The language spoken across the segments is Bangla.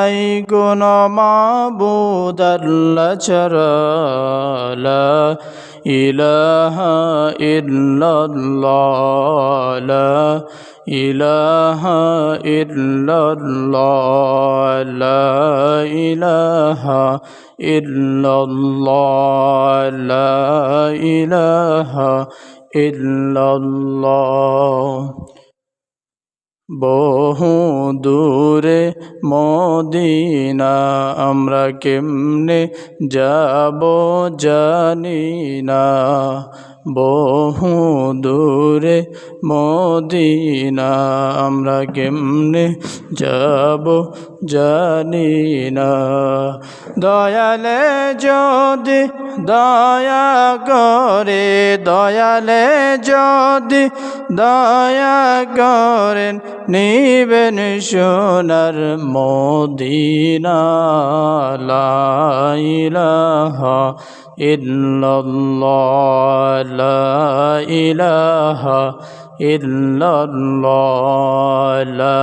নাই কোনো মাবুদ আল্লাহ ছাড়া লা ইলাহা ইল্লাল্লাহ লা ইলাহা ইল্লাল্লাহ লা ইলাহা ইল্লাল্লাহ লা ইলাহা ইল্লাল্লাহ বহু দূরে মদিনা আমরা কেমনে যাব জানি না বহু দূরে মদিনা আমরা কেমনে যাব জানি না দয়ালে যদি দয়া করে দয়ালে যদি দয়া করেন নিবেন সোনার মদিনা লা ইলাহা ইল্লাল্লাহ লা ইলাহা ইল্লাল্লাহ লা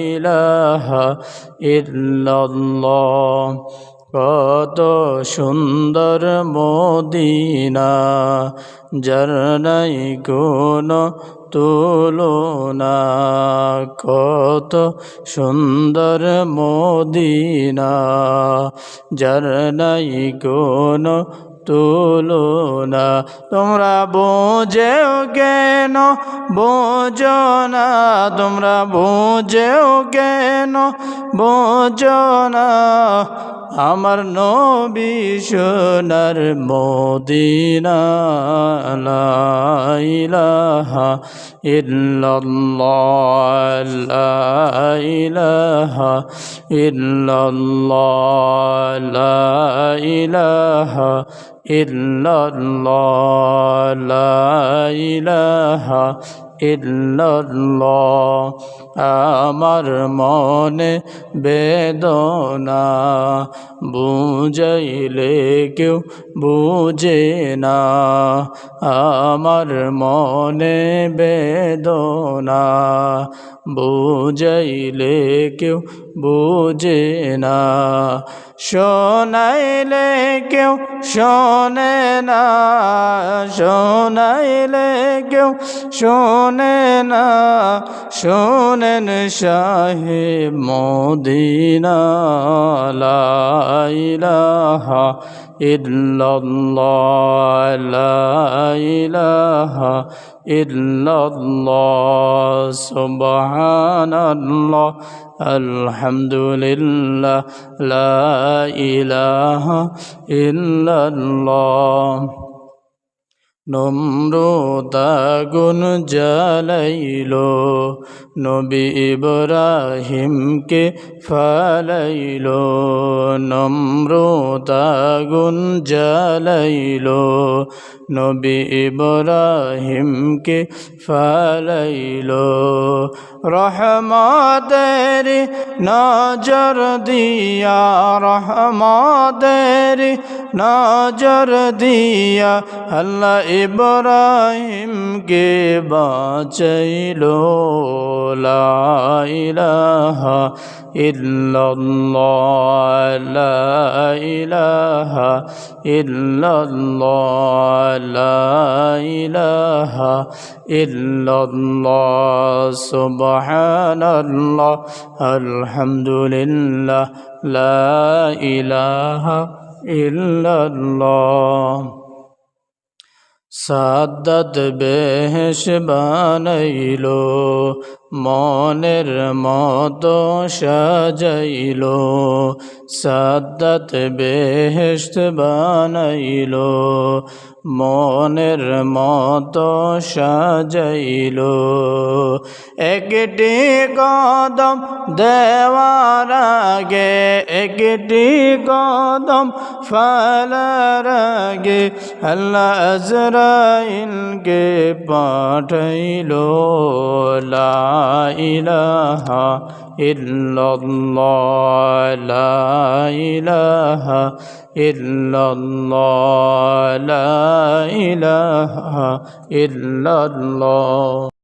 ইলাহা ইল্লাল্লাহ কত সুন্দর মদিনা যার নাই কোনো তুলনা কত সুন্দর মদিনা যার নাই কোনো তুলনা তোমরা বোঝেও কেন বোঝো না তোমরা বোঝেও কেন বোঝো না আমার নবী সোনার মদিনা লা ইলাহা ইল্লাল্লাহ লা ইলাহা ইল্লাল্লাহ লা ইলাহা ইল্লাল্লাহ লা ইলাহা ইল্লাল্লাহ আমার মনে বেদনা বুঝাইলে কেউ বুঝে না আমার মনে বেদনা বুঝাইলে কেউ বুঝে না শোনাইলে কেউ শোনে না শোনাইলে কেউ শোনে না শোনেন শাহে মদিনা লা ইলাহা ইল্লাল্লাহ লা ইলাহা ইল্লাল্লাহ সুবহানাল্লাহ আলহামদুলিল্লাহ লা ইলাহা ইল্লাল্লাহ নমরুদ আগুন জ্বালাইলো নবী ইব্রাহিমকে ফালাইলো নমরুদ আগুন জ্বালাইলো নবী ইব্রাহিমকে ফালাইলো রহমতের নজর দিয়া রহমতের নজর দিয়া আল্লাহ ইব্রাহিমকে বাঁচাইলো লা ইলাহা ইল্লাল্লাহ লা ইলাহা ইল্লাল্লাহ লা ইলাহা ইল্লাল্লাহ সুবহানাল্লাহ আলহামদুলিল্লাহ লা ইলাহা ইল্লাল্লাহ সাদ্দাত বেহেশ বানাইলো মনের মতো সাজাইলো সাদ্দাত বেহেশত বানাইলো মনের মতো সাজাইলো একটি কদম দেওয়ার আগে একটি কদম ফেলার আগে আল্লাহ আজরাইলকে পাঠাইলো লা ইলাহা ইল্লাল্লাহ লা ইলাহা ইল্লাল্লাহ লা ইলাহা ইল্লাল্লাহ